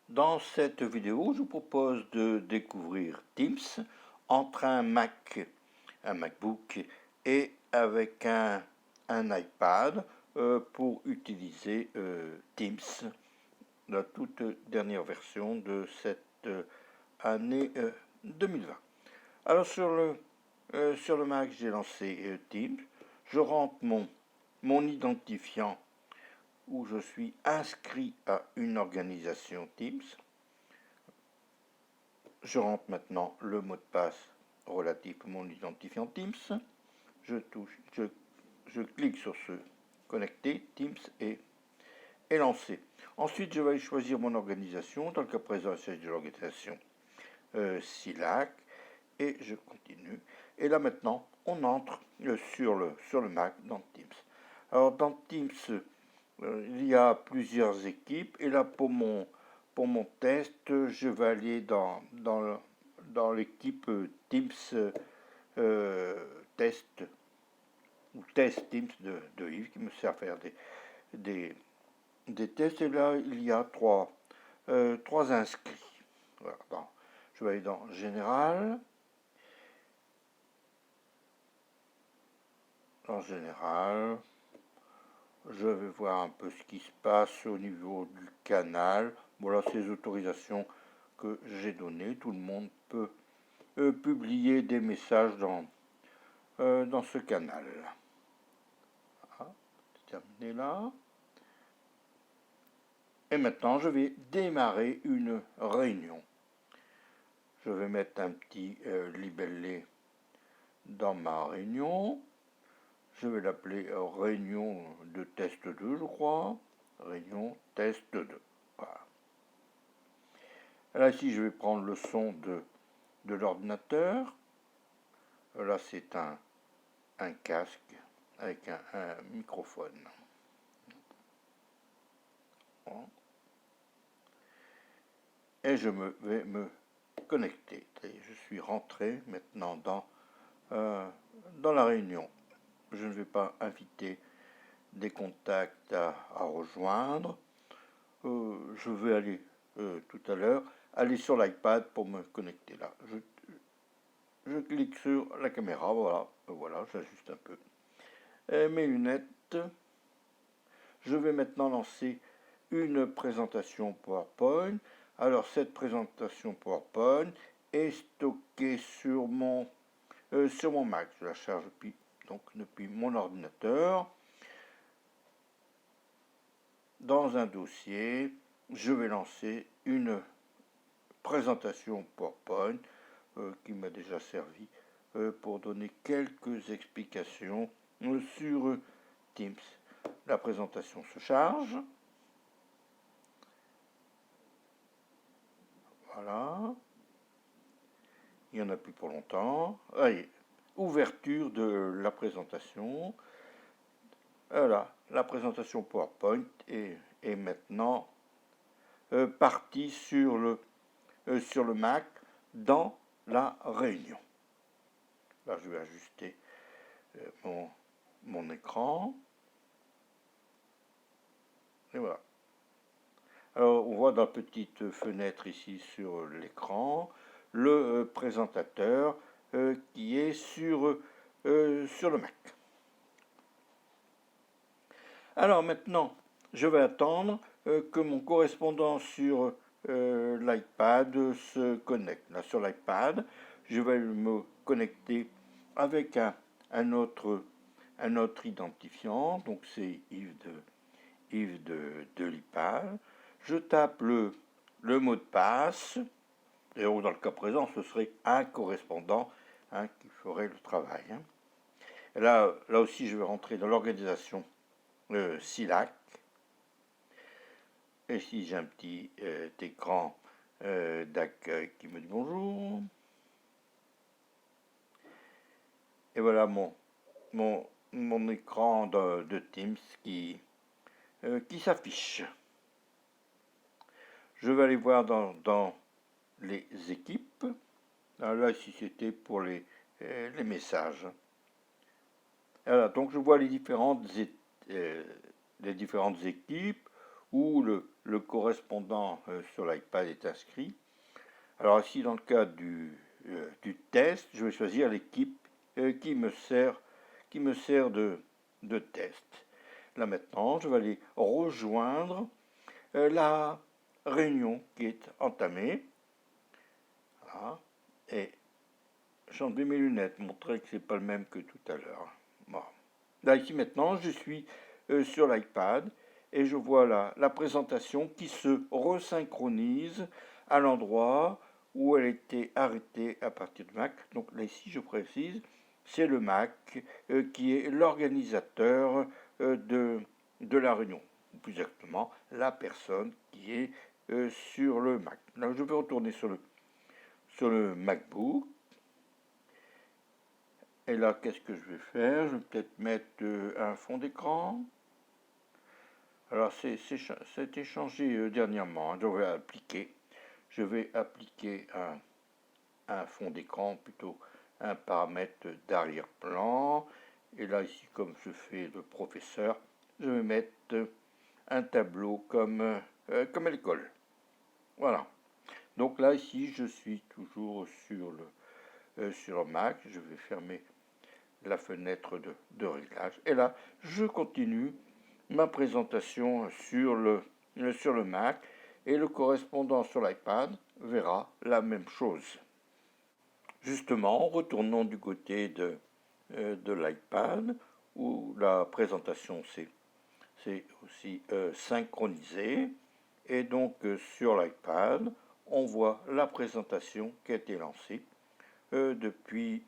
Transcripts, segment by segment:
Dans cette vidéo, je vous propose de découvrir Teams entre un MacBook et avec un iPad pour utiliser Teams, la toute dernière version de cette année 2020. Alors sur le Mac, j'ai lancé Teams. Je rentre mon identifiant où je suis inscrit à une organisation Teams. Je rentre maintenant le mot de passe relatif à mon identifiant Teams. Je clique sur ce connecter Teams et lancer. Ensuite, je vais aller choisir mon organisation. Dans le cas présent, il s'agit de l'organisation SILAC et je continue. Et là maintenant, on entre sur le Mac dans Teams. Alors dans Teams, il y a plusieurs équipes et là pour mon test, je vais aller dans l'équipe Teams test ou test Teams de Yves qui me sert à faire des tests. Et là, il y a trois inscrits. Voilà, je vais aller dans Général. En général, je vais voir un peu ce qui se passe au niveau du canal. Voilà ces autorisations que j'ai données. Tout le monde peut publier des messages dans ce canal. Voilà, c'est terminé là. Et maintenant, je vais démarrer une réunion. Je vais mettre un petit libellé dans ma réunion. Je vais l'appeler réunion de test 2, je crois. Réunion test 2. Voilà. Là, ici, je vais prendre le son de l'ordinateur. Là, c'est un casque avec un microphone. Voilà. Et je vais me connecter. Je suis rentré maintenant dans la réunion. Je ne vais pas inviter des contacts à rejoindre. Je vais aller tout à l'heure aller sur l'iPad pour me connecter là. Je clique sur la caméra, voilà, j'ajuste un peu mes lunettes. Je vais maintenant lancer une présentation PowerPoint. Alors cette présentation PowerPoint est stockée sur mon Mac. Je la charge depuis mon ordinateur. Dans un dossier, je vais lancer une présentation PowerPoint qui m'a déjà servi pour donner quelques explications sur Teams. La présentation se charge. Voilà. Il n'y en a plus pour longtemps. Allez, ouverture de la présentation. Voilà, la présentation PowerPoint est maintenant partie sur le Mac dans la réunion. Là, je vais ajuster mon écran. Et voilà. Alors, on voit dans la petite fenêtre ici sur l'écran le présentateur qui est sur le Mac. Alors maintenant, je vais attendre que mon correspondant sur l'iPad se connecte. Là, sur l'iPad, je vais me connecter avec un autre identifiant. Donc, c'est Yves de l'iPad. Je tape le mot de passe. Et dans le cas présent, ce serait un correspondant qui ferait le travail. Et là aussi, je vais rentrer dans l'organisation SILAC. Et ici, j'ai un petit écran d'accueil qui me dit bonjour. Et voilà mon écran de Teams qui s'affiche. Je vais aller voir dans les équipes. Alors là, ici, c'était pour les messages. Voilà, donc je vois les différentes équipes où le correspondant sur l'iPad est inscrit. Alors ici, dans le cas du test, je vais choisir l'équipe qui me sert de test. Là maintenant, je vais aller rejoindre la réunion qui est entamée. Voilà. Et j'enlève mes lunettes, montrer que c'est pas le même que tout à l'heure. Bon. Là ici maintenant, je suis sur l'iPad et je vois la présentation qui se resynchronise à l'endroit où elle était arrêtée à partir du Mac. Donc là ici, je précise, c'est le Mac qui est l'organisateur de la réunion, ou plus exactement, la personne qui est sur le Mac. Là, je vais retourner sur le MacBook. Et là, qu'est-ce que je vais faire? Je vais peut-être mettre un fond d'écran. Alors, ça a été changé dernièrement. Je vais appliquer un fond d'écran, plutôt un paramètre d'arrière-plan. Et là, ici, comme je fais le professeur, je vais mettre un tableau comme à l'école. Voilà. Donc là, ici, je suis toujours sur Mac. Je vais fermer la fenêtre de réglage. Et là, je continue ma présentation sur le Mac et le correspondant sur l'iPad verra la même chose. Justement, retournons du côté de l'iPad où la présentation c'est aussi synchronisé. Et donc sur l'iPad, on voit la présentation qui a été lancée depuis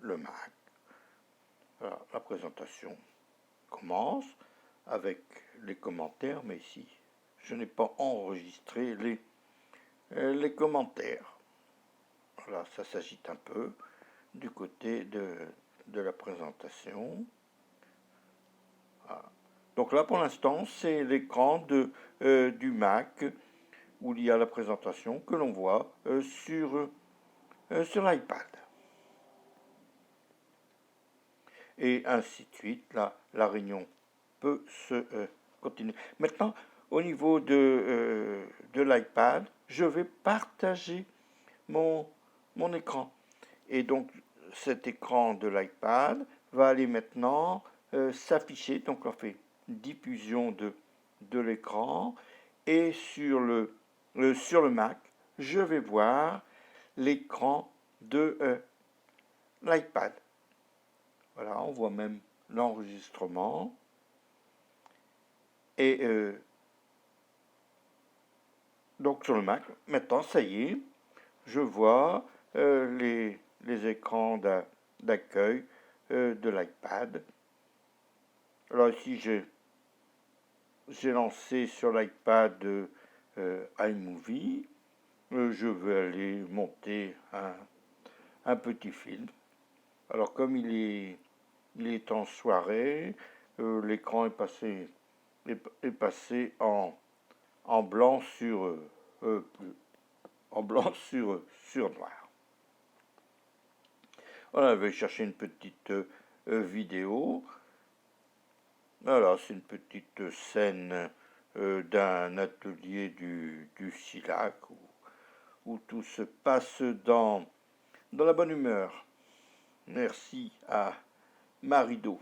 le Mac. Alors, la présentation commence avec les commentaires, mais ici, je n'ai pas enregistré les commentaires. Voilà, ça s'agite un peu du côté de la présentation. Voilà. Donc là, pour l'instant, c'est l'écran du Mac où il y a la présentation que l'on voit sur l'iPad. Et ainsi de suite, la réunion peut se continuer. Maintenant, au niveau de l'iPad, je vais partager mon écran. Et donc, cet écran de l'iPad va aller maintenant s'afficher. Donc, on fait diffusion de l'écran. Et sur le Mac, je vais voir l'écran de l'iPad. Voilà, on voit même l'enregistrement. Et donc sur le Mac, maintenant, ça y est, je vois les écrans d'accueil de l'iPad. Alors ici, j'ai lancé sur l'iPad iMovie. Je vais aller monter un petit film. Alors comme il est en soirée, l'écran est passé en blanc sur noir. Voilà, je vais chercher une petite vidéo. Voilà, c'est une petite scène d'un atelier du SILAC où tout se passe dans la bonne humeur. Merci à Marido.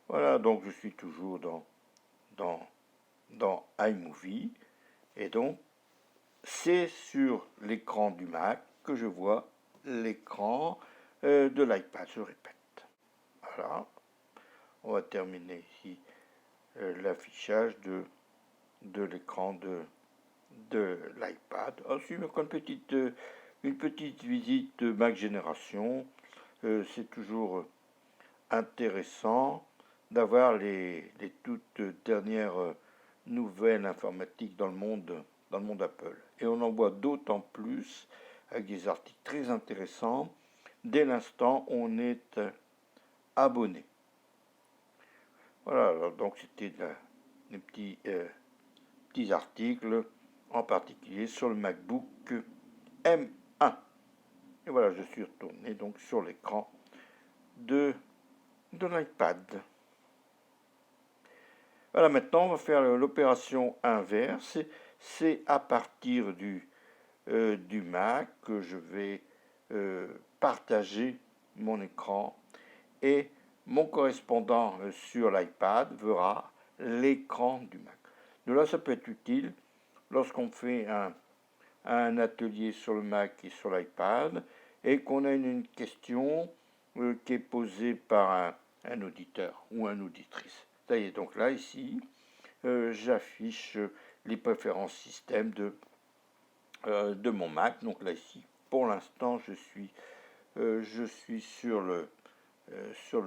Voilà, donc je suis toujours dans iMovie. Et donc, c'est sur l'écran du Mac que je vois l'écran de l'iPad, je répète. Voilà, on va terminer ici l'affichage de l'écran de l'iPad. Ensuite, une petite visite de Mac Génération. C'est toujours intéressant d'avoir les toutes dernières nouvelles informatiques dans le monde Apple. Et on en voit d'autant plus avec des articles très intéressants dès l'instant où on est abonné. Voilà, alors donc c'était des petits articles, en particulier sur le MacBook M1. Et voilà, je suis retourné donc sur l'écran de l'iPad. Voilà, maintenant on va faire l'opération inverse. C'est à partir du Mac que je vais partager mon écran et mon correspondant sur l'iPad verra l'écran du Mac. Donc là, ça peut être utile lorsqu'on fait un atelier sur le Mac et sur l'iPad et qu'on a une question qui est posée par un auditeur ou une auditrice. Ça y est, donc là, ici, j'affiche les préférences système de mon Mac. Donc là, ici, pour l'instant, je suis sur le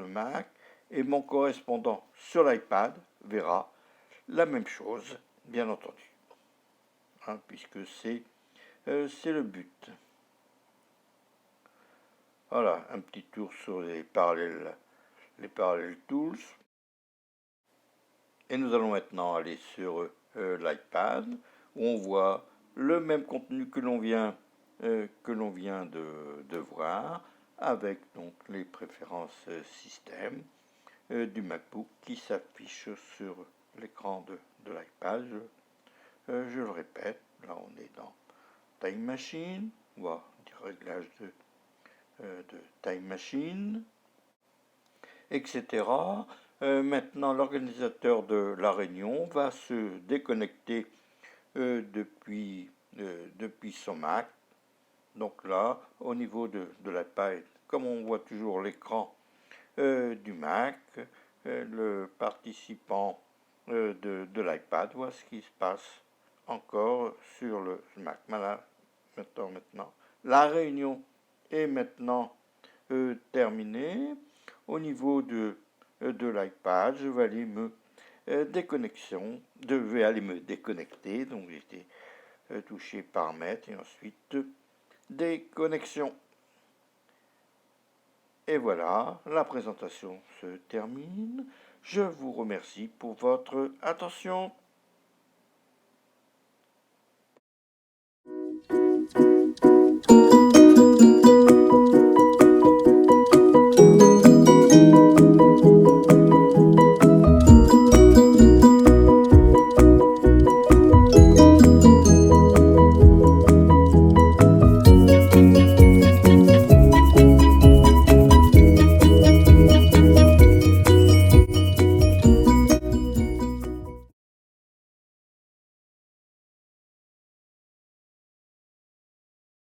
Mac et mon correspondant sur l'iPad verra la même chose, bien entendu, hein, puisque c'est le but. Voilà, un petit tour sur les parallèles tools. Et nous allons maintenant aller sur l'iPad, où on voit le même contenu que l'on vient de voir, avec donc les préférences système du MacBook qui s'affichent sur l'écran de l'iPad. Je le répète, là on est dans Time Machine, on voit des réglages de Time Machine, etc. Maintenant, l'organisateur de la réunion va se déconnecter depuis son Mac. Donc là, au niveau de l'iPad, comme on voit toujours l'écran du Mac, le participant de l'iPad voit ce qui se passe encore sur le Mac. Voilà, maintenant. La réunion est maintenant terminée. Au niveau de l'iPad, je vais aller me déconnecter. Donc j'ai été touché paramètres et ensuite déconnexion. Et voilà, la présentation se termine. Je vous remercie pour votre attention.